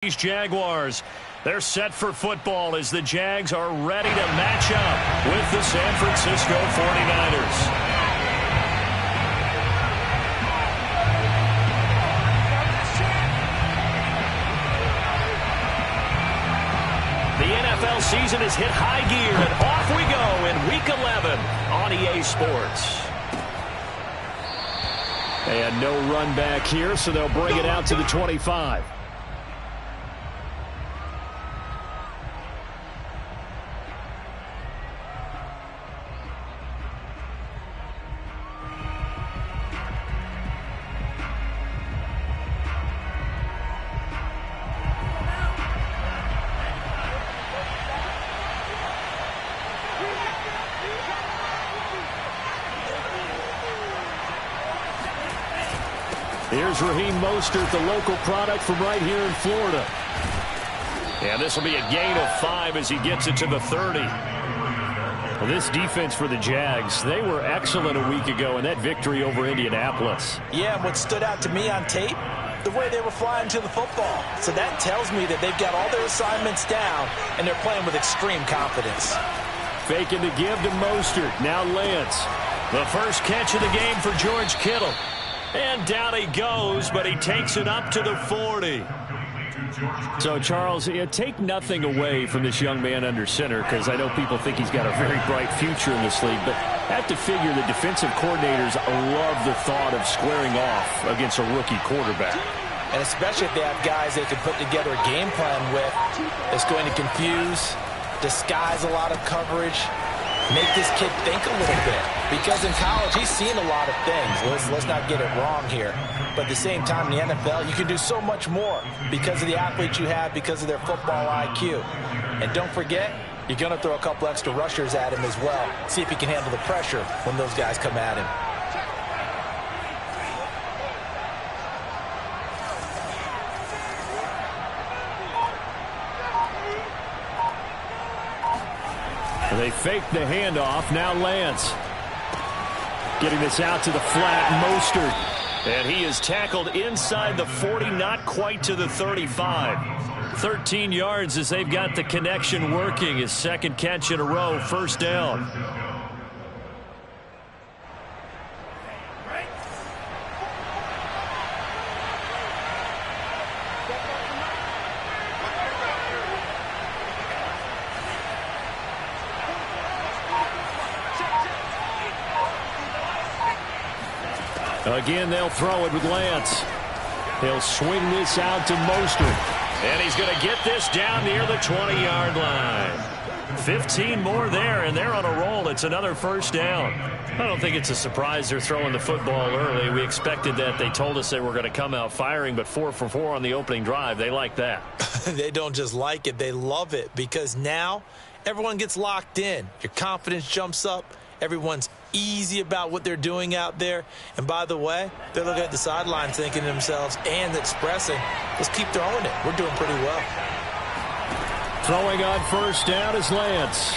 These Jaguars, they're set for football as the Jags are ready to match up with the San Francisco 49ers. The NFL season has hit high gear, and off we go in Week 11 on EA Sports. And no run back here, so they'll bring it out to the 25. Here's Raheem Mostert, the local product from right here in Florida. And this will be a gain of 5 as he gets it to the 30. Well, this defense for the Jags, they were excellent a week ago in that victory over Indianapolis. Yeah, and what stood out to me on tape, the way they were flying to the football. So that tells me that they've got all their assignments down, and they're playing with extreme confidence. Faking the give to Mostert. Now Lance. The first catch of the game for George Kittle. And down he goes, but he takes it up to the 40. So, Charles, take nothing away from this young man under center, because I know people think he's got a very bright future in this league, but I have to figure the defensive coordinators love the thought of squaring off against a rookie quarterback. And especially if they have guys they can put together a game plan with that's going to confuse, disguise a lot of coverage, make this kid think a little bit. Because in college, he's seen a lot of things. Let's not get it wrong here. But at the same time, in the NFL, you can do so much more because of the athletes you have, because of their football IQ. And don't forget, you're going to throw a couple extra rushers at him as well. See if he can handle the pressure when those guys come at him. They fake the handoff. Now Lance. Getting this out to the flat, Mostert. And he is tackled inside the 40, not quite to the 35. 13 yards as they've got the connection working. His second catch in a row, first down. Again, they'll throw it with Lance. He'll swing this out to Mostert. And he's going to get this down near the 20-yard line. 15 more there, and they're on a roll. It's another first down. I don't think it's a surprise they're throwing the football early. We expected that. They told us they were going to come out firing, but 4 for 4 on the opening drive. They like that. They don't just like it. They love it, because now everyone gets locked in. Your confidence jumps up. Everyone's easy about what they're doing out there. And by the way, they're looking at the sidelines thinking to themselves and expressing, let's keep throwing it. We're doing pretty well. Throwing on first down is Lance.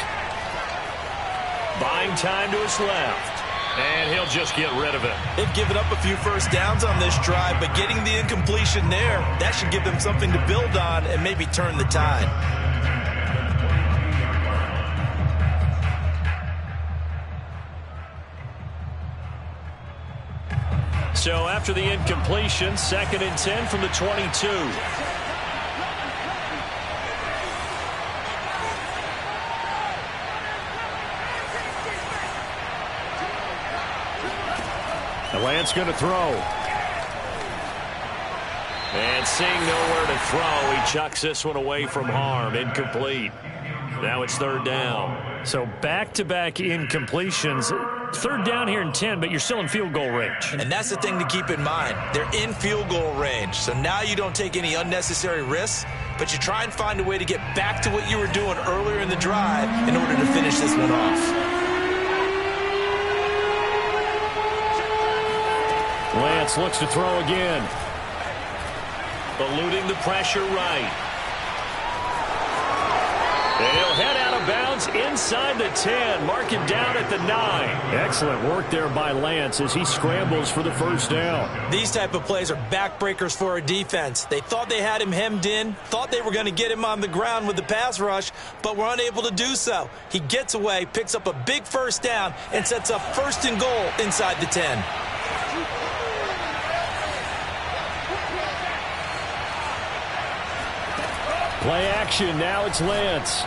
Buying time to his left. And he'll just get rid of it. They've given up a few first downs on this drive, but getting the incompletion there, that should give them something to build on and maybe turn the tide. So after the incompletion, 2nd and 10 from the 22. The Lance going to throw. And seeing nowhere to throw, he chucks this one away from harm. Incomplete. Now it's 3rd down. So back-to-back incompletions. 3rd down here in 10, but you're still in field goal range. And that's the thing to keep in mind. They're in field goal range. So now you don't take any unnecessary risks, but you try and find a way to get back to what you were doing earlier in the drive in order to finish this one off. Lance looks to throw again. Eluding the pressure right. And he'll head out of bounds inside the 10, mark him down at the 9. Excellent work there by Lance as he scrambles for the first down. These type of plays are backbreakers for a defense. They thought they had him hemmed in, thought they were going to get him on the ground with the pass rush, but were unable to do so. He gets away, picks up a big first down, and sets up 1st and goal inside the 10. Play action, now it's Lance.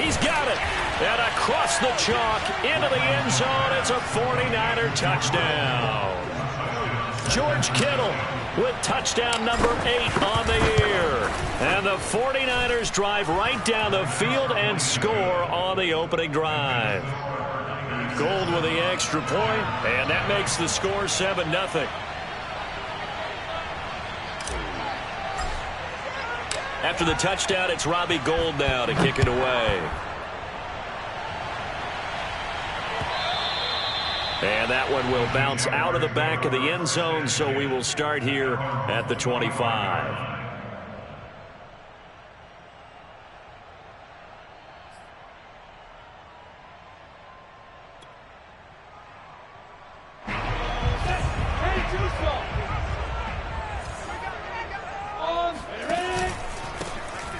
He's got it. And across the chalk, into the end zone, it's a 49er touchdown. George Kittle with touchdown number 8 on the year. And the 49ers drive right down the field and score on the opening drive. Gold with the extra point, and that makes the score 7-0. After the touchdown, it's Robbie Gould now to kick it away. And that one will bounce out of the back of the end zone, so we will start here at the 25.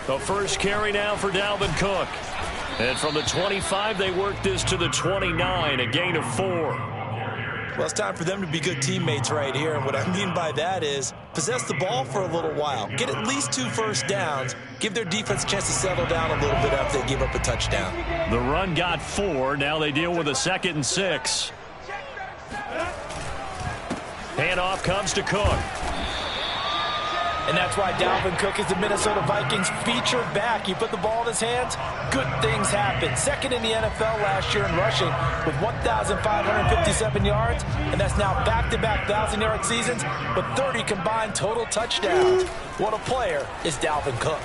The first carry now for Dalvin Cook. And from the 25, they work this to the 29, a gain of 4. Well, it's time for them to be good teammates right here. And what I mean by that is possess the ball for a little while. Get at least 2 first downs. Give their defense a chance to settle down a little bit after they give up a touchdown. The run got 4. Now they deal with a 2nd and 6. Handoff comes to Cook. And that's why Dalvin Cook is the Minnesota Vikings featured back. You put the ball in his hands, good things happen. 2nd in the NFL last year in rushing with 1,557 yards, and that's now back-to-back 1,000-yard seasons with 30 combined total touchdowns. What a player is Dalvin Cook.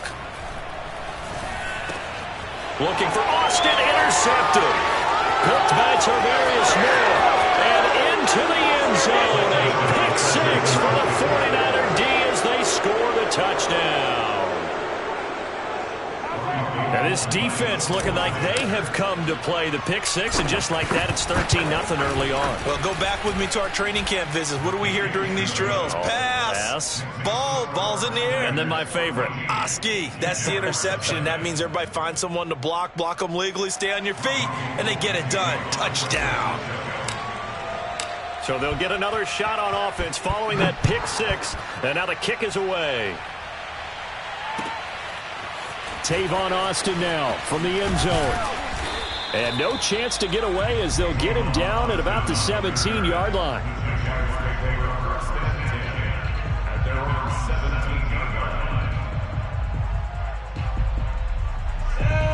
Looking for Austin, intercepted. Cooked by Tarvarius Moore, and into the end zone. A pick 6 for the 49er D as they score the touchdown. Now this defense looking like they have come to play the pick 6, and just like that, it's 13-0 early on. Well, go back with me to our training camp visits. What do we hear during these drills? Pass. Ball's in the air. And then my favorite. Oski. That's the interception. That means everybody finds someone to block them legally, stay on your feet, and they get it done. Touchdown. So they'll get another shot on offense following that pick 6, and now the kick is away. Tavon Austin now from the end zone. And no chance to get away as they'll get him down at about the 17-yard line.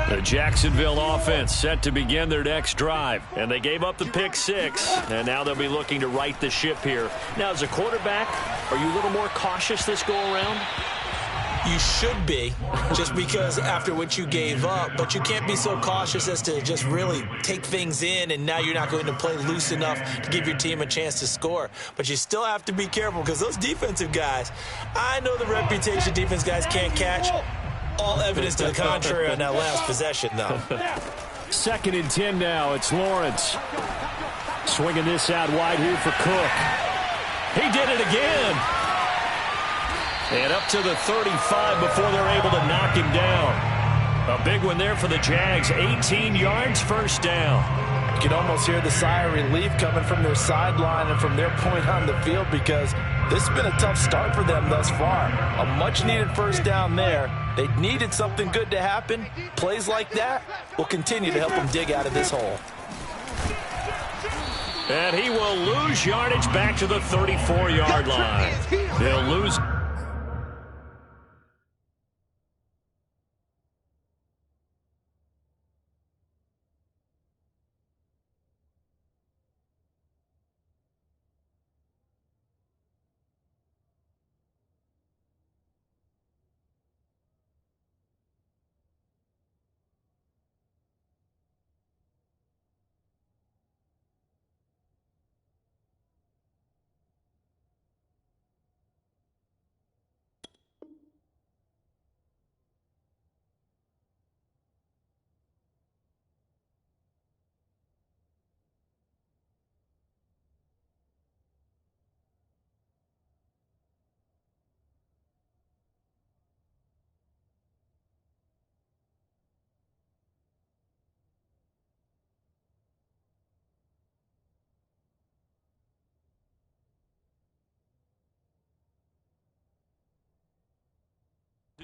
The Jacksonville offense set to begin their next drive. And they gave up the pick 6, and now they'll be looking to right the ship here. Now, as a quarterback, are you a little more cautious this go-around? You should be, just because after what you gave up, but you can't be so cautious as to just really take things in, and now you're not going to play loose enough to give your team a chance to score. But you still have to be careful because those defensive guys, I know the reputation defense guys can't catch. All evidence to the contrary on that last possession, though. 2nd and 10 now. It's Lawrence. Swinging this out wide here for Cook. He did it again. And up to the 35 before they're able to knock him down. A big one there for the Jags. 18 yards, first down. You can almost hear the sigh of relief coming from their sideline and from their point on the field because this has been a tough start for them thus far. A much-needed first down there. They needed something good to happen. Plays like that will continue to help them dig out of this hole. And he will lose yardage back to the 34-yard line. They'll lose.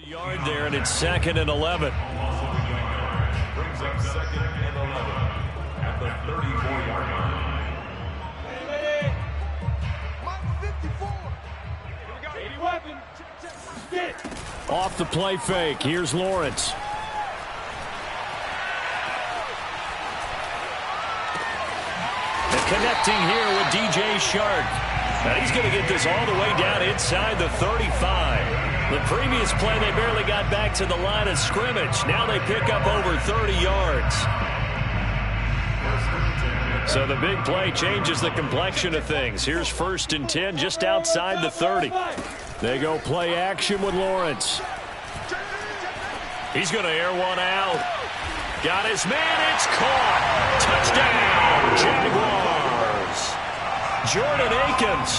Yard there, and it's 2nd and 11. Brings up 2nd and 11 at the 34-yard line. Off the play fake. Here's Lawrence. And connecting here with DJ Shark. And he's going to get this all the way down inside the 35. The previous play, they barely got back to the line of scrimmage. Now they pick up over 30 yards. So the big play changes the complexion of things. Here's 1st and 10 just outside the 30. They go play action with Lawrence. He's going to air one out. Got his man. It's caught. Touchdown, Jaguars. Jordan Akins,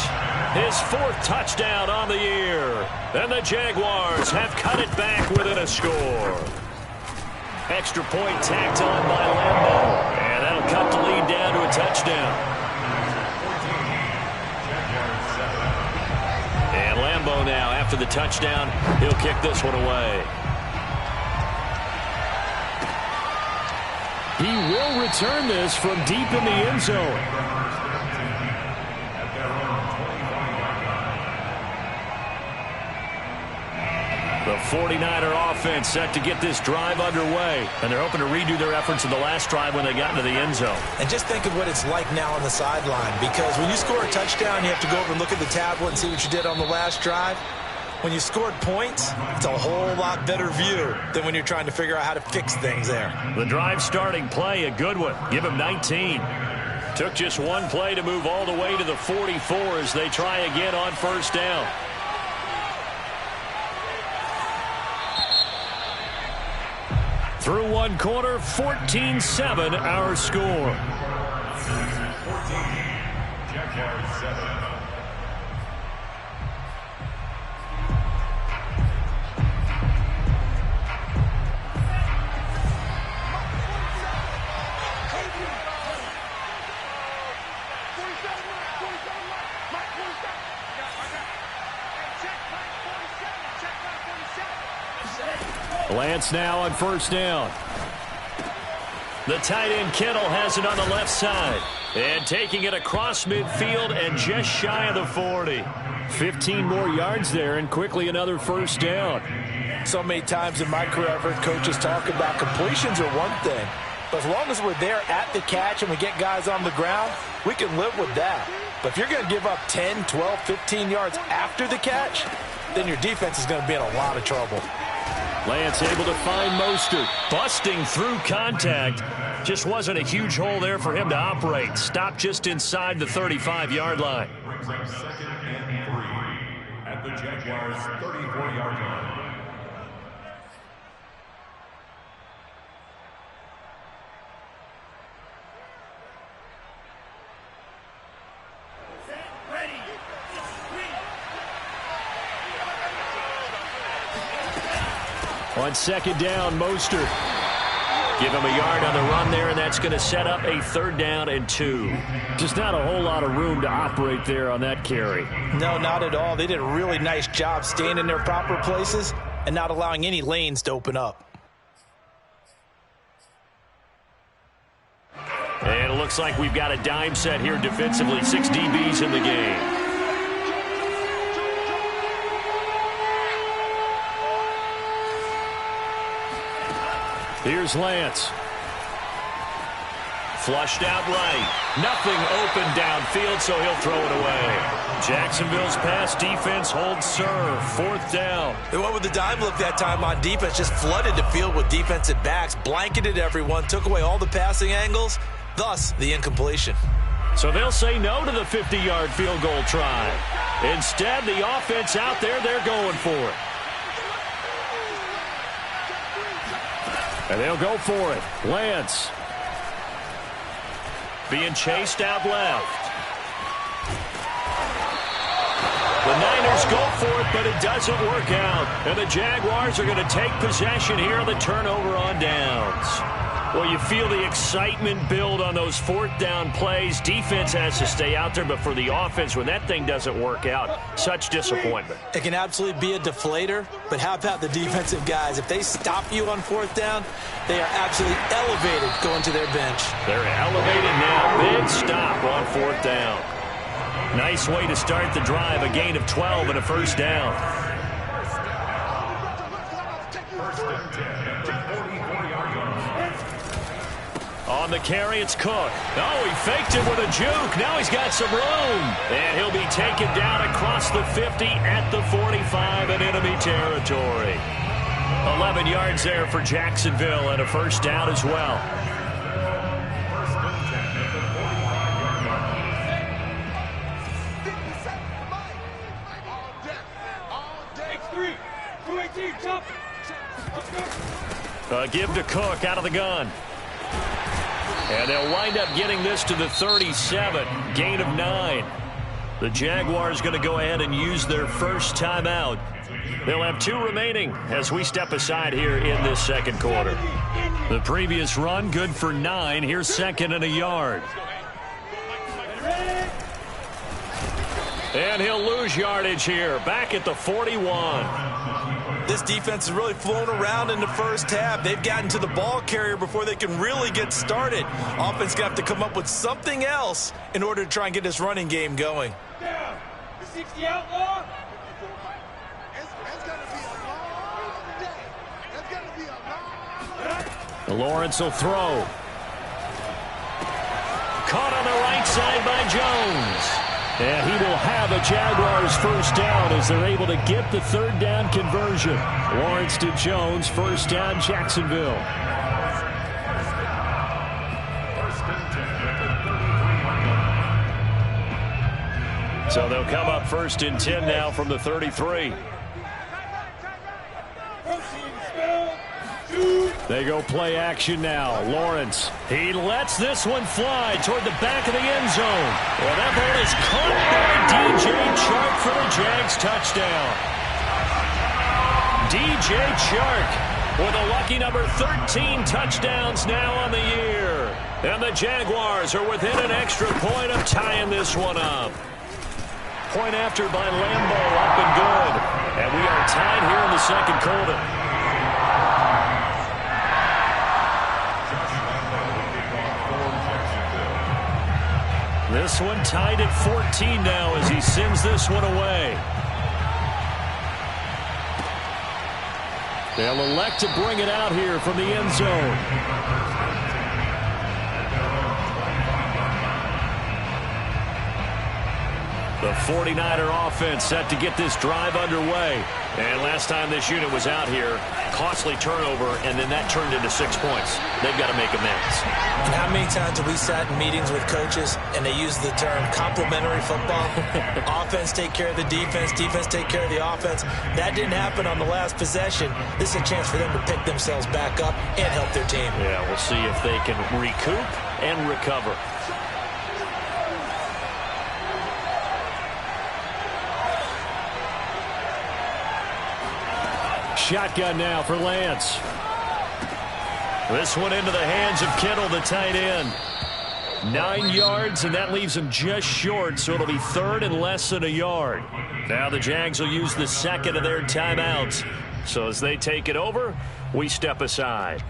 his 4th touchdown on the year. And the Jaguars have cut it back within a score. Extra point tacked on by Lambo. And that'll cut the lead down to a touchdown. And Lambo now, after the touchdown, he'll kick this one away. He will return this from deep in the end zone. The 49er offense set to get this drive underway. And they're hoping to redo their efforts in the last drive when they got into the end zone. And just think of what it's like now on the sideline. Because when you score a touchdown, you have to go over and look at the tablet and see what you did on the last drive. When you scored points, it's a whole lot better view than when you're trying to figure out how to fix things there. The drive starting play, a good one. Give him 19. Took just one play to move all the way to the 44 as they try again on 1st down. Through one quarter, 14-7 our score. 14, Jaguars 7. Lance now on 1st down. The tight end Kittle has it on the left side. And taking it across midfield and just shy of the 40. 15 more yards there and quickly another 1st down. So many times in my career I've heard coaches talk about completions are one thing. But as long as we're there at the catch and we get guys on the ground, we can live with that. But if you're going to give up 10, 12, 15 yards after the catch, then your defense is going to be in a lot of trouble. Lance able to find Mostert. Busting through contact. Just wasn't a huge hole there for him to operate. Stopped just inside the 35-yard line. Brings up 2nd and 3 at the Jaguars' 34-yard line. On 2nd down, Mostert. Give him a yard on the run there, and that's going to set up a 3rd down and 2. Just not a whole lot of room to operate there on that carry. No, not at all. They did a really nice job staying in their proper places and not allowing any lanes to open up. And it looks like we've got a dime set here defensively. 6 DBs in the game. Here's Lance. Flushed out right. Nothing open downfield, so he'll throw it away. Jacksonville's pass defense holds serve. 4th down. They went with the dime look that time on defense. Just flooded the field with defensive backs. Blanketed everyone. Took away all the passing angles. Thus, the incompletion. So they'll say no to the 50-yard field goal try. Instead, the offense out there, they're going for it. And they'll go for it. Lance. Being chased out left. The Niners go for it, but it doesn't work out. And the Jaguars are going to take possession here on the turnover on downs. Well, you feel the excitement build on those fourth down plays. Defense has to stay out there, but for the offense, when that thing doesn't work out, such disappointment. It can absolutely be a deflator, but how about the defensive guys? If they stop you on fourth down, they are absolutely elevated going to their bench. They're elevated now. Big stop on fourth down. Nice way to start the drive, a gain of 12 and a first down. On the carry, it's Cook. Oh, he faked it with a juke. Now he's got some room. And he'll be taken down across the 50 at the 45 in enemy territory. 11 yards there for Jacksonville and a first down as well. Give to Cook out of the gun. And they'll wind up getting this to the 37. Gain of 9. The Jaguars going to go ahead and use their first timeout. They'll have 2 remaining as we step aside here in this second quarter. The previous run good for 9. Here's second and a yard. And he'll lose yardage here. Back at the 41. This defense has really flown around in the first half. They've gotten to the ball carrier before they can really get started. Offense got to come up with something else in order to try and get this running game going. The 60 outlaw. Lawrence will throw. Caught on the right side by Jones. And he will have a Jaguars first down as they're able to get the third down conversion. Lawrence to Jones, first down, Jacksonville. So they'll come up first and 10 now from the 33. They go play action now. Lawrence, he lets this one fly toward the back of the end zone. Well, that ball is caught by DJ Chark for the Jags touchdown. DJ Chark with a lucky number 13 touchdowns now on the year. And the Jaguars are within an extra point of tying this one up. Point after by Lambo, up and good. And we are tied here in the second quarter. This one tied at 14 now as he sends this one away. They'll elect to bring it out here from the end zone. The 49er offense set to get this drive underway. And last time this unit was out here, costly turnover, and then that turned into 6 points. They've got to make amends. And how many times have we sat in meetings with coaches and they use the term complementary football? Offense take care of the defense, defense take care of the offense. That didn't happen on the last possession. This is a chance for them to pick themselves back up and help their team. Yeah, we'll see if they can recoup and recover. Shotgun now for Lance. This one into the hands of Kittle, the tight end. 9 yards, and that leaves him just short, so it'll be third and less than a yard. Now the Jags will use the second of their timeouts. So as they take it over, we step aside.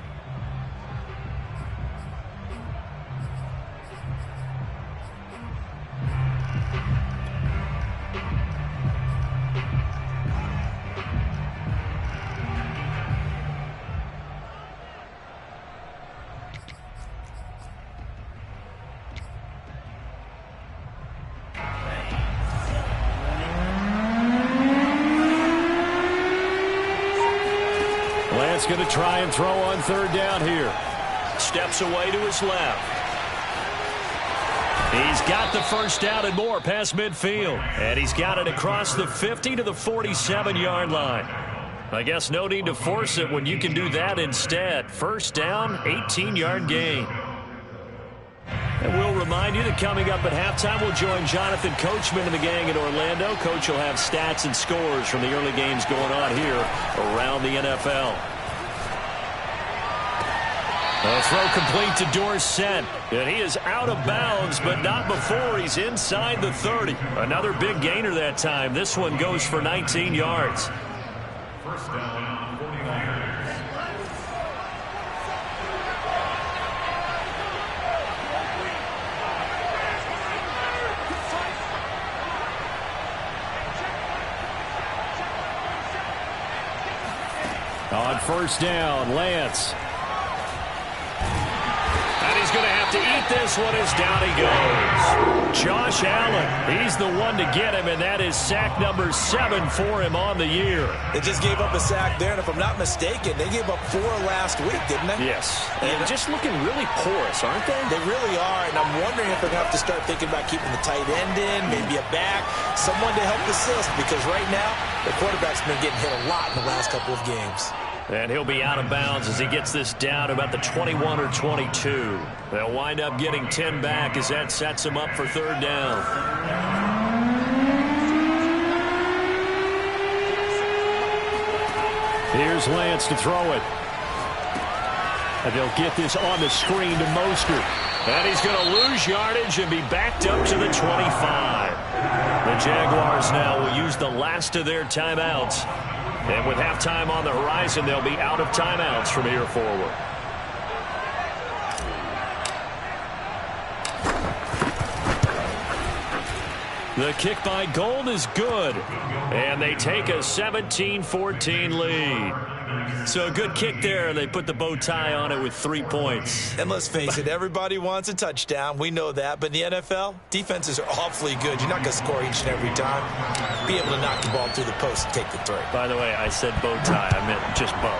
Lance going to try and throw on third down here. Steps away to his left. He's got the first down and more past midfield. And he's got it across the 50 to the 47-yard line. I guess no need to force it when you can do that instead. First down, 18-yard gain. And we'll remind you that coming up at halftime, we'll join Jonathan Coachman and the gang in Orlando. Coach will have stats and scores from the early games going on here around the NFL. A throw complete to Dorsett. And he is out of bounds, but not before he's inside the 30. Another big gainer that time. This one goes for 19 yards. First down, 49ers. On first down, Lance. And he's going to have to eat this one as down he goes. Josh Allen, he's the one to get him, and that is sack number 7 for him on the year. They just gave up a sack there, and if I'm not mistaken, they gave up 4 last week, didn't they? Yes. And just looking really porous, aren't they? They really are, and I'm wondering if they're going to have to start thinking about keeping the tight end in, maybe a back, someone to help assist, because right now, the quarterback's been getting hit a lot in the last couple of games. And he'll be out of bounds as he gets this down to about the 21 or 22. They'll wind up getting 10 back as that sets him up for third down. Here's Lance to throw it. And they'll get this on the screen to Mostert. And he's going to lose yardage and be backed up to the 25. The Jaguars now will use the last of their timeouts. And with halftime on the horizon, they'll be out of timeouts from here forward. The kick by Gold is good. And they take a 17-14 lead. So a good kick there. They put the bow tie on it with 3 points. And let's face it, everybody wants a touchdown. We know that. But in the NFL, defenses are awfully good. You're not going to score each and every time. Be able to knock the ball through the post and take the throw. By the way, I said bow tie. I meant just bow.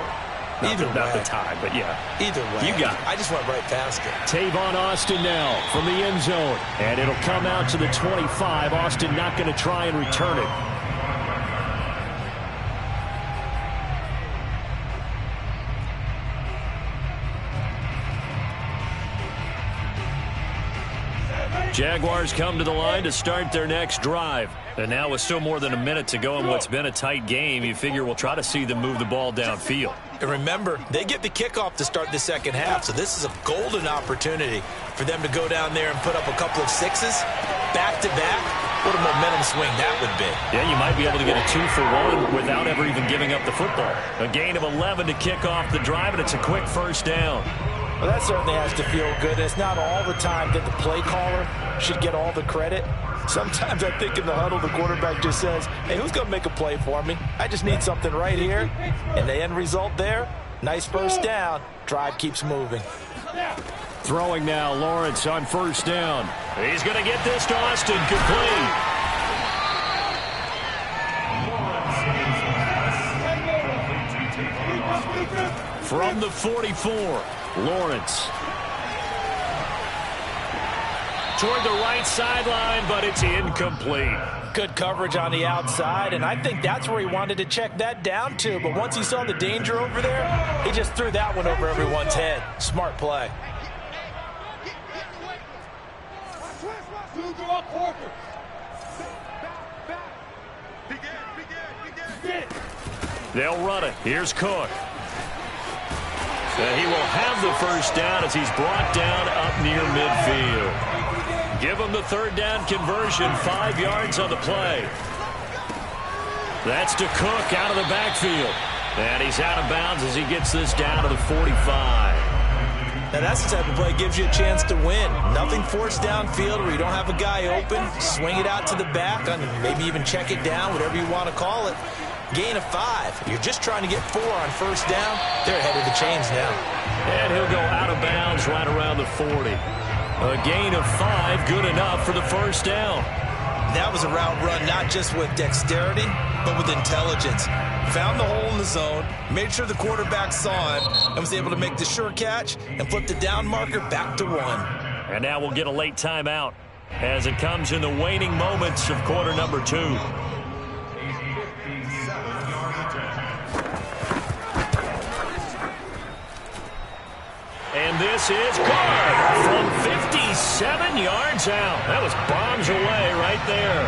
Not the tie, but yeah. Either way. You got it. I just went right past it. Tavon Austin now from the end zone. And it'll come out to the 25. Austin not going to try and return it. Jaguars come to the line to start their next drive. And now with still more than a minute to go in what's been a tight game, you figure we'll try to see them move the ball downfield. And remember, they get the kickoff to start the second half, so this is a golden opportunity for them to go down there and put up a couple of sixes back-to-back. What a momentum swing that would be. Yeah, you might be able to get a 2-for-1 without ever even giving up the football. A gain of 11 to kick off the drive, and it's a quick first down. Well, that certainly has to feel good. It's not all the time that the play caller should get all the credit. Sometimes I think in the huddle, the quarterback just says, hey, who's going to make a play for me? I just need something right here. And the end result there, nice first down. Drive keeps moving. Throwing now, Lawrence on first down. He's going to get this to Austin, complete. From the 44, Lawrence. Toward the right sideline, but it's incomplete. Good coverage on the outside, and I think that's where he wanted to check that down to. But once he saw the danger over there, he just threw that one over everyone's head. Smart play. They'll run it. Here's Cook. And he will have the first down as he's brought down up near midfield. Give him the third down conversion, 5 yards on the play. That's to Cook out of the backfield. And he's out of bounds as he gets this down to the 45. Now that's the type of play that gives you a chance to win. Nothing forced downfield where you don't have a guy open. Swing it out to the back, maybe even check it down, whatever you want to call it. Gain of 5. You're just trying to get 4 on first down. They're ahead of the chains now. And he'll go out of bounds right around the 40. A gain of 5, good enough for the first down. That was a route run not just with dexterity, but with intelligence. Found the hole in the zone, made sure the quarterback saw it, and was able to make the sure catch and flip the down marker back to 1. And now we'll get a late timeout as it comes in the waning moments of quarter number 2. And this is good from 57 yards out. That was bombs away right there.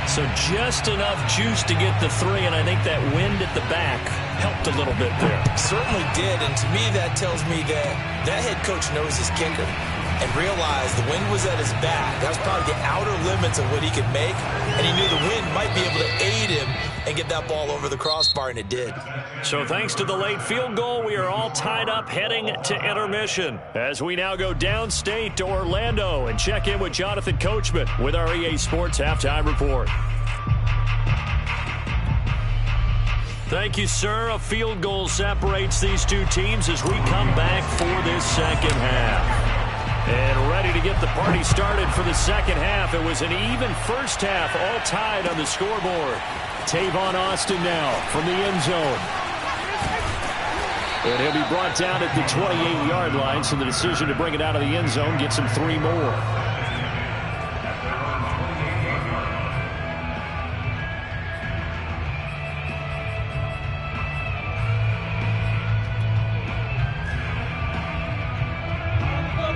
So just enough juice to get the 3, and I think that wind at the back helped a little bit there. Certainly did, and to me that tells me that head coach knows his kicker and realized the wind was at his back. That was probably the outer limits of what he could make, and he knew the wind might be able to aid him and get that ball over the crossbar, and it did. So thanks to the late field goal, we are all tied up heading to intermission as we now go downstate to Orlando and check in with Jonathan Coachman with our EA Sports Halftime Report. Thank you, sir. A field goal separates these two teams as we come back for this second half. And ready to get the party started for the second half. It was an even first half, all tied on the scoreboard. Tavon Austin now from the end zone. And he'll be brought down at the 28-yard line, so the decision to bring it out of the end zone gets him 3 more.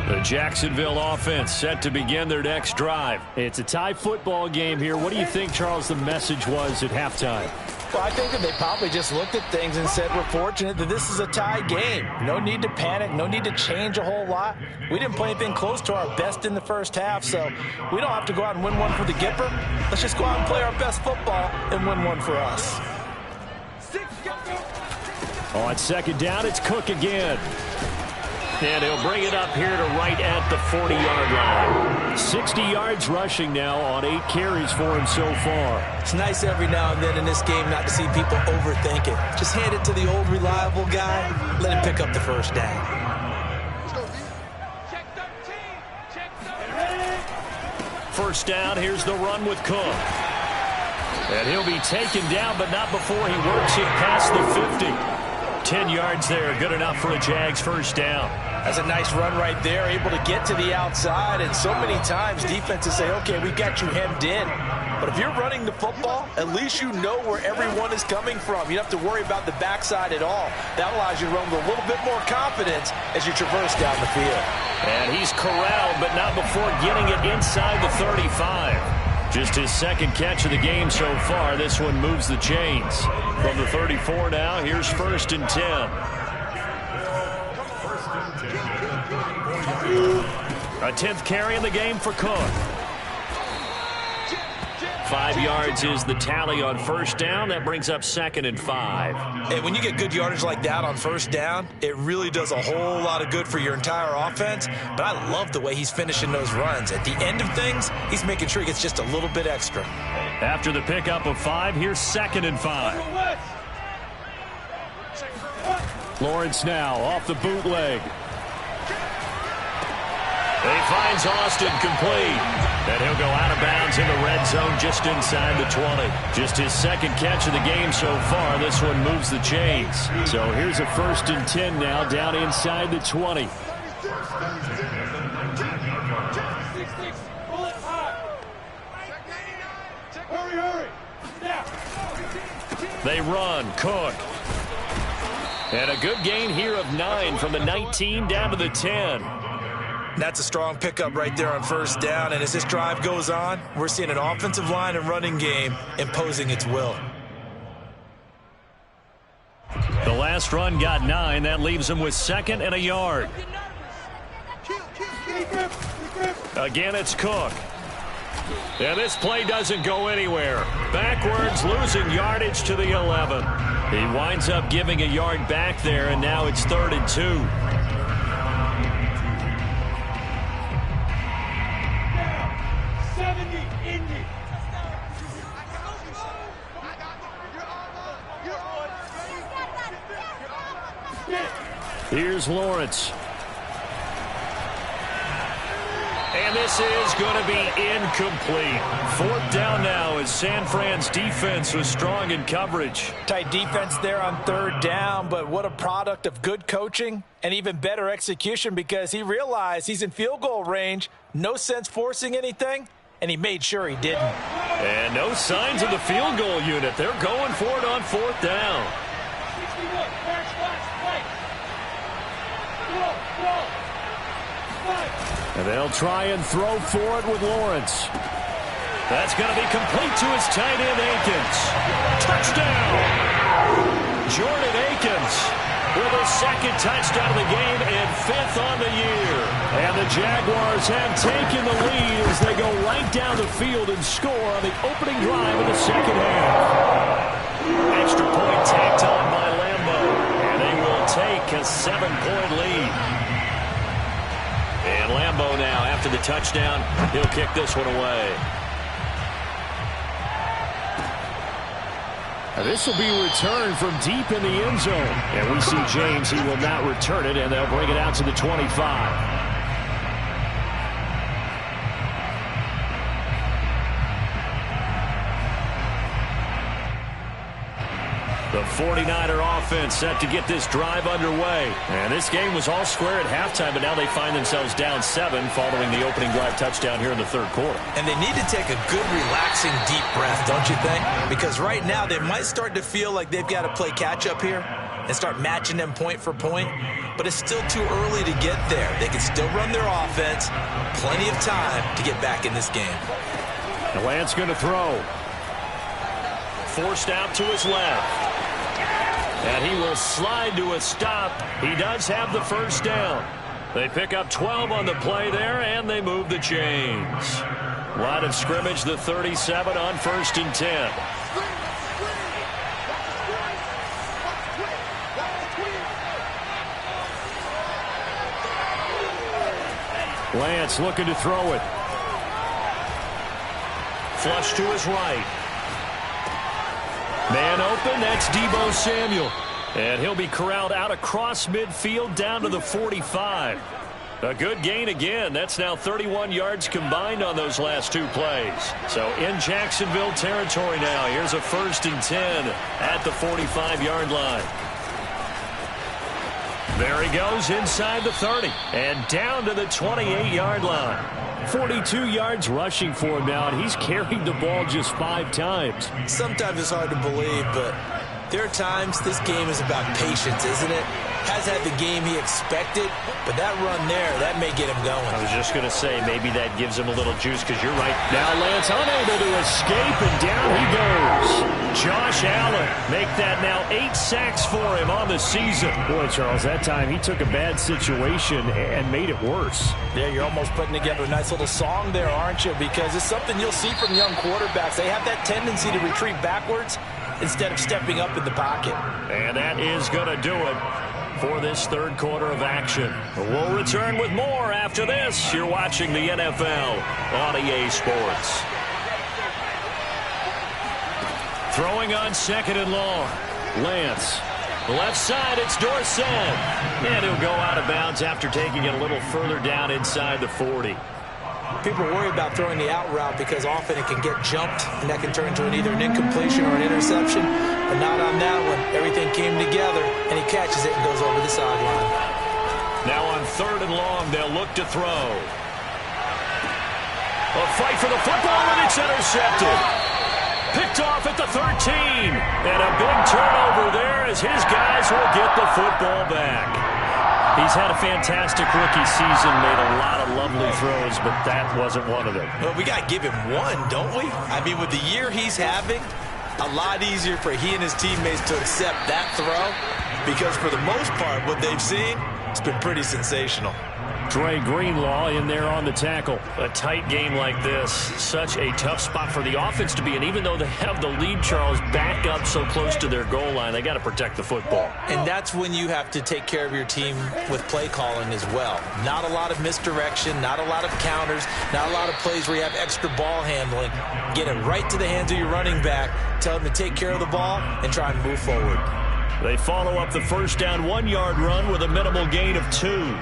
The Jacksonville offense set to begin their next drive. It's a tie football game here. What do you think, Charles, the message was at halftime? Well, I think that they probably just looked at things and said, we're fortunate that this is a tie game. No need to panic. No need to change a whole lot. We didn't play anything close to our best in the first half, so we don't have to go out and win one for the Gipper. Let's just go out and play our best football and win one for us. On second down, it's Cook again. And he'll bring it up here to right at the 40-yard line. 60 yards rushing now on 8 carries for him so far. It's nice every now and then in this game not to see people overthink it. Just hand it to the old reliable guy. Let him pick up the first down. First down, here's the run with Cook. And he'll be taken down, but not before he works it past the 50. 10 yards there, good enough for a Jags first down. That's a nice run right there, able to get to the outside, and so many times defenses say, okay, we got you hemmed in. But if you're running the football, at least you know where everyone is coming from. You don't have to worry about the backside at all. That allows you to run with a little bit more confidence as you traverse down the field. And he's corralled, but not before getting it inside the 35. Just his second catch of the game so far. This one moves the chains. From the 34 now, here's 1st and 10. A 10th carry in the game for Cook. 5 yards is the tally on first down. That brings up 2nd and 5. And when you get good yardage like that on first down, it really does a whole lot of good for your entire offense. But I love the way he's finishing those runs. At the end of things, he's making sure he gets just a little bit extra. After the pickup of 5, here's 2nd and 5. Lawrence now off the bootleg. He finds Austin complete. And he'll go out of bounds in the red zone just inside the 20. Just his second catch of the game so far. This one moves the chains. So here's a 1st and 10 now down inside the 20. They run. Cook. And a good gain here of 9 from the 19 down to the 10. That's a strong pickup right there on first down. And as this drive goes on, we're seeing an offensive line and running game imposing its will. The last run got 9. That leaves him with 2nd and a yard. Again, it's Cook. And this play doesn't go anywhere. Backwards, losing yardage to the 11. He winds up giving a yard back there, and now it's 3rd and 2. Here's Lawrence. And this is going to be incomplete. 4th down now as San Fran's defense was strong in coverage. Tight defense there on 3rd down, but what a product of good coaching and even better execution because he realized he's in field goal range. No sense forcing anything, and he made sure he didn't. And no signs of the field goal unit. They're going for it on 4th down. And they'll try and throw for it with Lawrence. That's going to be complete to his tight end, Akins. Touchdown! Jordan Akins with his second touchdown of the game and 5th on the year. And the Jaguars have taken the lead as they go right down the field and score on the opening drive of the second half. Extra point tacked on by Lambo, and they will take a 7-point lead. And Lambo now, after the touchdown, he'll kick this one away. This will be returned from deep in the end zone. And we see James, he will not return it, and they'll bring it out to the 25. The 49er offense set to get this drive underway. And this game was all square at halftime, but now they find themselves down 7 following the opening drive touchdown here in the third quarter. And they need to take a good, relaxing, deep breath, don't you think? Because right now they might start to feel like they've got to play catch-up here and start matching them point for point. But it's still too early to get there. They can still run their offense. Plenty of time to get back in this game. The Lance going to throw. Forced out to his left. And he will slide to a stop. He does have the first down. They pick up 12 on the play there, and they move the chains. Line of scrimmage, the 37 on 1st and 10. Lance looking to throw it. Flush to his right. Man open, that's Deebo Samuel. And he'll be corralled out across midfield down to the 45. A good gain again. That's now 31 yards combined on those last 2 plays. So in Jacksonville territory now. Here's a 1st and 10 at the 45-yard line. There he goes inside the 30 and down to the 28-yard line. 42 yards rushing for him now, and he's carried the ball just 5 times. Sometimes it's hard to believe, but there are times this game is about patience, isn't it? Has had the game he expected, but that run there, that may get him going. I was just going to say, maybe that gives him a little juice, because you're right. Now Lance unable to escape, and down he goes. Josh Allen make that now 8 sacks for him on the season. Boy, Charles, that time he took a bad situation and made it worse. Yeah, you're almost putting together a nice little song there, aren't you? Because it's something you'll see from young quarterbacks. They have that tendency to retreat backwards instead of stepping up in the pocket. And that is going to do it for this third quarter of action. We'll return with more after this. You're watching the NFL on EA Sports. Throwing on 2nd and long. Lance. Left side, it's Dorsett. And he'll go out of bounds after taking it a little further down inside the 40. People worry about throwing the out route because often it can get jumped, and that can turn into either an incompletion or an interception. But not on that one. Everything came together, and he catches it and goes over the sideline. Now on 3rd and long, they'll look to throw. A fight for the football, and it's intercepted. Picked off at the 13. And a big turnover there as his guys will get the football back. He's had a fantastic rookie season, made a lot of lovely throws, but that wasn't one of them. Well, we got to give him one, don't we? I mean, with the year he's having, a lot easier for he and his teammates to accept that throw because for the most part, what they've seen, it's been pretty sensational. Dre Greenlaw in there on the tackle. A tight game like this, such a tough spot for the offense to be in. Even though they have the lead, Charles, back up so close to their goal line, they got to protect the football. And that's when you have to take care of your team with play calling as well. Not a lot of misdirection, not a lot of counters, not a lot of plays where you have extra ball handling. Get it right to the hands of your running back, tell him to take care of the ball, and try and move forward. They follow up the first down 1-yard run with a minimal gain of 2.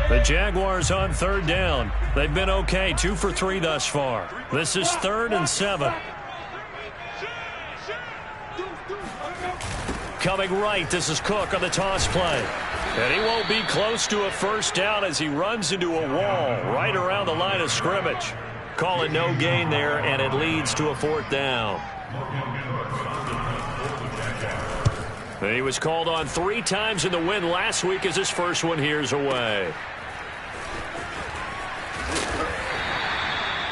The Jaguars on 3rd down. They've been okay, 2 for 3 thus far. This is 3rd and 7. Coming right, this is Cook on the toss play. And he won't be close to a first down as he runs into a wall right around the line of scrimmage. Call it no gain there, and it leads to a 4th down. He was called on 3 times in the win last week as his first one here's away.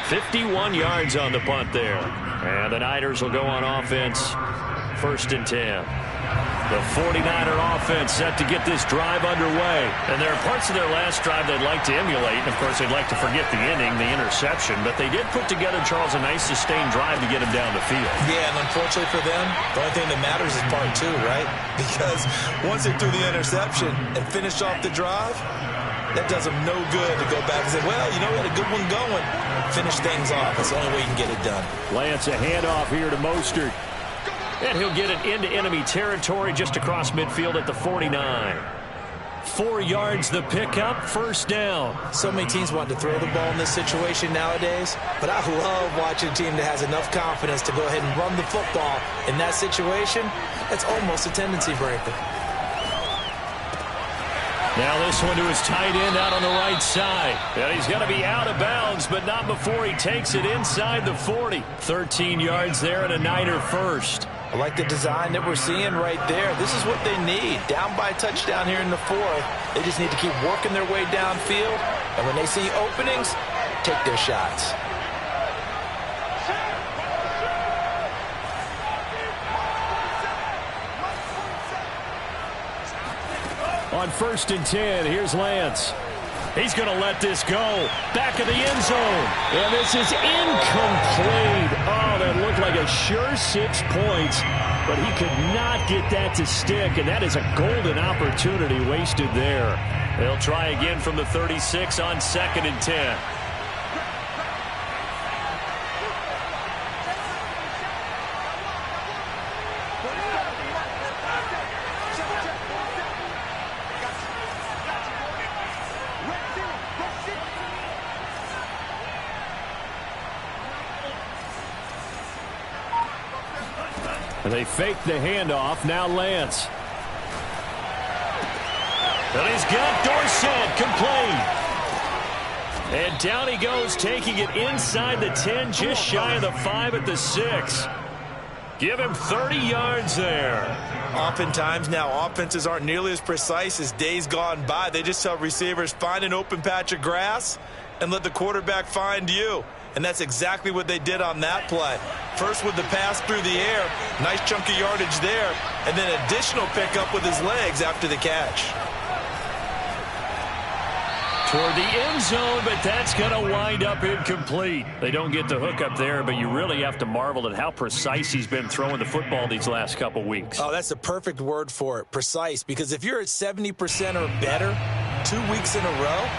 51 yards on the punt there. And the Niners will go on offense, 1st and 10. The 49er offense set to get this drive underway. And there are parts of their last drive they'd like to emulate. And, of course, they'd like to forget the inning, the interception. But they did put together, Charles, a nice sustained drive to get him down the field. Yeah, and unfortunately for them, the only thing that matters is part 2, right? Because once they threw the interception and finished off the drive, that does them no good to go back and say, well, you know, we had a good one going. Finish things off. That's the only way you can get it done. Lance, a handoff here to Mostert. And he'll get it into enemy territory just across midfield at the 49. 4 yards the pickup, 1st down. So many teams want to throw the ball in this situation nowadays, but I love watching a team that has enough confidence to go ahead and run the football in that situation. That's almost a tendency breaker. Now this one to his tight end out on the right side. And he's going to be out of bounds, but not before he takes it inside the 40. 13 yards there and a Niner first. I like the design that we're seeing right there. This is what they need. Down by a touchdown here in the 4th. They just need to keep working their way downfield. And when they see openings, take their shots. On 1st and 10, here's Lance. He's going to let this go. Back of the end zone. And this is incomplete. Oh, that looked like a sure 6 points. But he could not get that to stick. And that is a golden opportunity wasted there. They'll try again from the 36 on 2nd and 10. They fake the handoff. Now Lance. And he's got Dorsett complete. And down he goes, taking it inside the 10, just shy of the 5 at the 6. Give him 30 yards there. Oftentimes now, offenses aren't nearly as precise as days gone by. They just tell receivers, find an open patch of grass and let the quarterback find you. And that's exactly what they did on that play. First with the pass through the air, nice chunk of yardage there, and then additional pickup with his legs after the catch. Toward the end zone, but that's going to wind up incomplete. They don't get the hook up there, but you really have to marvel at how precise he's been throwing the football these last couple weeks. Oh, that's the perfect word for it, precise, because if you're at 70% or better 2 weeks in a row,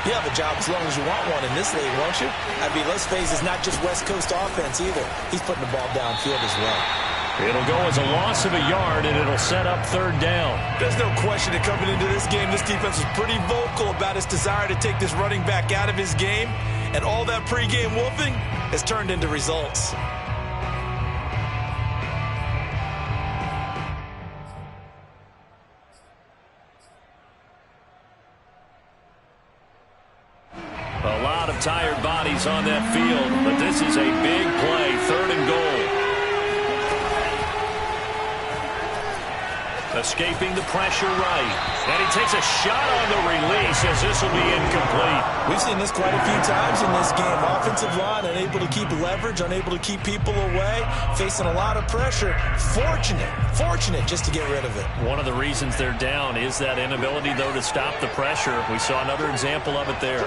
you have a job as long as you want one in this league, won't you? I mean, let's face it, it's not just West Coast offense either. He's putting the ball downfield as well. It'll go as a loss of a yard, and it'll set up 3rd down. There's no question that coming into this game, this defense was pretty vocal about its desire to take this running back out of his game, and all that pregame wolfing has turned into results. A lot of tired bodies on that field, but this is a big play, 3rd and goal. Escaping the pressure right. And he takes a shot on the release as this will be incomplete. We've seen this quite a few times in this game. Offensive line unable to keep leverage, unable to keep people away, facing a lot of pressure. Fortunate just to get rid of it. One of the reasons they're down is that inability, though, to stop the pressure. We saw another example of it there.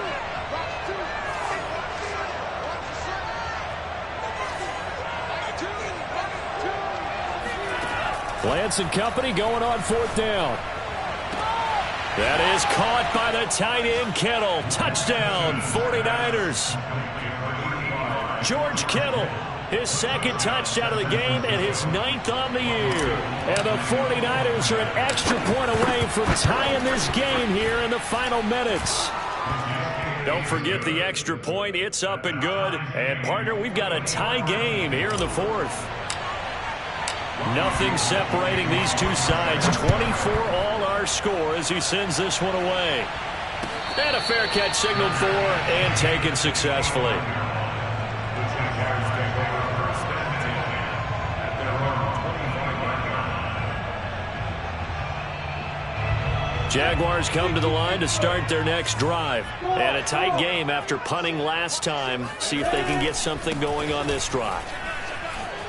Lance and company going on 4th down. That is caught by the tight end, Kittle. Touchdown, 49ers. George Kittle, his 2nd touchdown of the game and his 9th on the year. And the 49ers are an extra point away from tying this game here in the final minutes. Don't forget the extra point. It's up and good. And, partner, we've got a tie game here in the 4th. Nothing separating these two sides. 24-all our score as he sends this one away. And a fair catch signaled for and taken successfully. Jaguars come to the line to start their next drive. And a tight game after punting last time. See if they can get something going on this drive.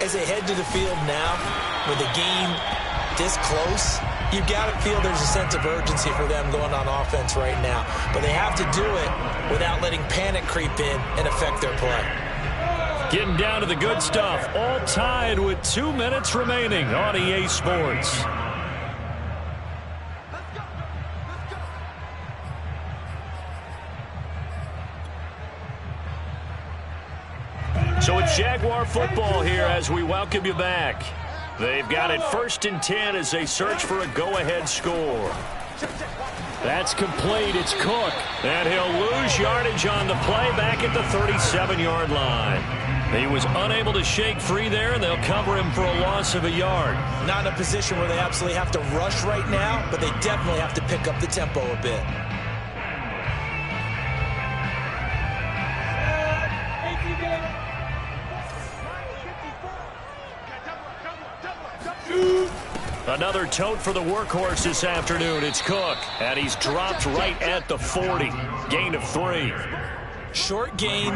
As they head to the field now, with the game this close, you've got to feel there's a sense of urgency for them going on offense right now. But they have to do it without letting panic creep in and affect their play. Getting down to the good stuff. All tied with 2 minutes remaining on EA Sports. So it's Jaguar football here as we welcome you back. They've got it 1st and 10 as they search for a go-ahead score. That's complete. It's Cook. And he'll lose yardage on the play back at the 37-yard line. He was unable to shake free there, and they'll cover him for a loss of a yard. Not in a position where they absolutely have to rush right now, but they definitely have to pick up the tempo a bit. Another tote for the workhorse this afternoon. It's Cook, and he's dropped right at the 40. Gain of 3. Short gain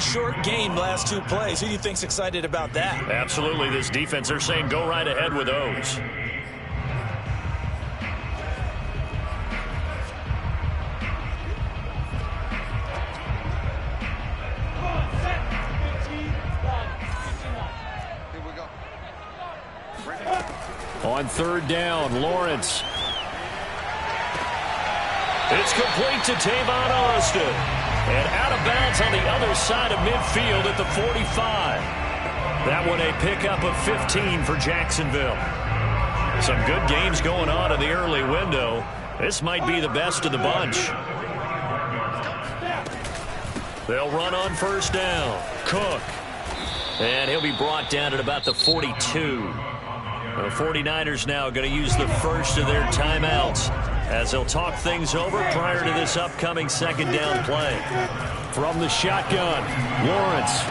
last 2 plays. Who do you think's excited about that? Absolutely. This defense, they're saying go right ahead with those. On 3rd down, Lawrence. It's complete to Tavon Austin. And out of bounds on the other side of midfield at the 45. That one a pickup of 15 for Jacksonville. Some good games going on in the early window. This might be the best of the bunch. They'll run on 1st down. Cook. And he'll be brought down at about the 42. The 49ers now going to use the first of their timeouts as they'll talk things over prior to this upcoming 2nd down play. From the shotgun, Lawrence.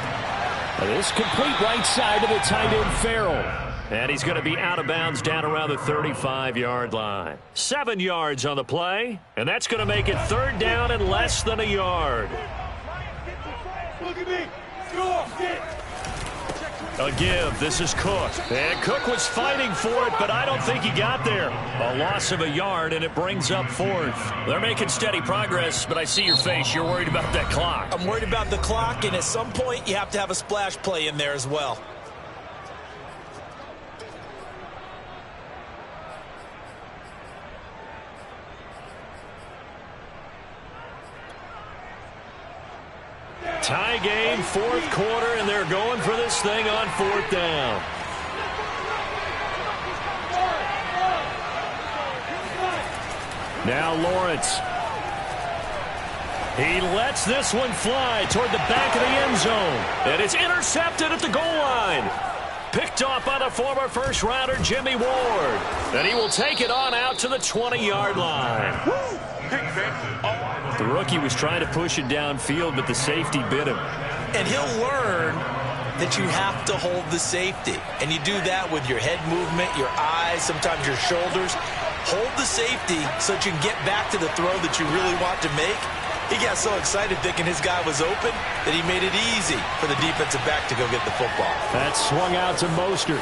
This complete right side of the tight end, Farrell. And he's going to be out of bounds down around the 35-yard line. 7 yards on the play, and that's going to make it 3rd down and less than a yard. Look at me. Score. Get. A give. This is Cook. And Cook was fighting for it, but I don't think he got there. A loss of a yard, and it brings up 4th. They're making steady progress, but I see your face. You're worried about that clock. I'm worried about the clock, and at some point, you have to have a splash play in there as well. Tie game, 4th quarter, and they're going for this thing on 4th down. Now Lawrence. He lets this one fly toward the back of the end zone. And it's intercepted at the goal line. Picked off by the former first-rounder Jimmy Ward. And he will take it on out to the 20-yard line. The rookie was trying to push it downfield, but the safety bit him. And he'll learn that you have to hold the safety. And you do that with your head movement, your eyes, sometimes your shoulders. Hold the safety so that you can get back to the throw that you really want to make. He got so excited thinking his guy was open that he made it easy for the defensive back to go get the football. That swung out to Mostert.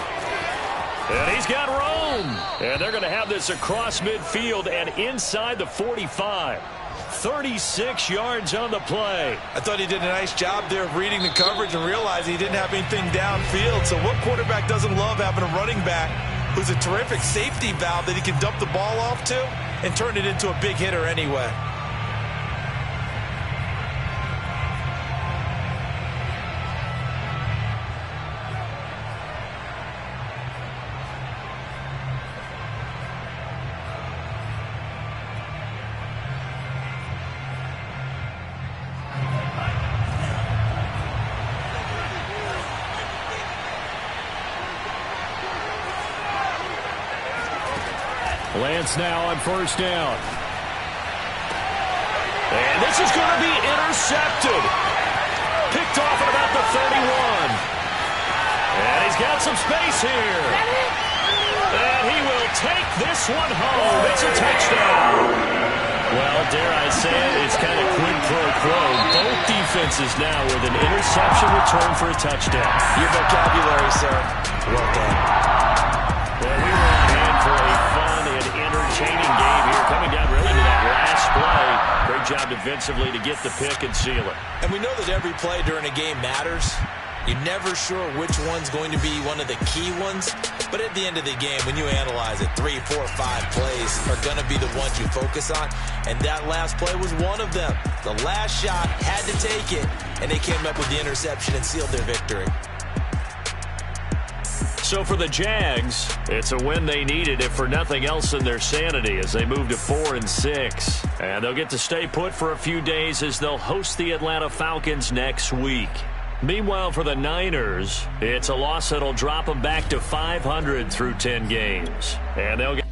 And he's got room. And they're going to have this across midfield and inside the 45. 36 yards on the play. I thought he did a nice job there of reading the coverage and realizing he didn't have anything downfield. So what quarterback doesn't love having a running back who's a terrific safety valve that he can dump the ball off to and turn it into a big hitter anyway? Lance now on 1st down. And this is going to be intercepted. Picked off at about the 31. And he's got some space here. And he will take this one home. It's a touchdown. Well, dare I say it, it's kind of quid pro quo. Both defenses now with an interception return for a touchdown. Your vocabulary, sir. Well done. Well, we were on hand for a fun and entertaining game here, coming down really to that last play. Great job defensively to get the pick and seal it. And we know that every play during a game matters. You're never sure which one's going to be one of the key ones. But at the end of the game, when you analyze it, 3, 4, 5 plays are going to be the ones you focus on. And that last play was one of them. The last shot had to take it, and they came up with the interception and sealed their victory. So for the Jags, it's a win they needed, if for nothing else than their sanity, as they move to 4-6. And they'll get to stay put for a few days as they'll host the Atlanta Falcons next week. Meanwhile, for the Niners, it's a loss that'll drop them back to 500 through 10 games. And they'll get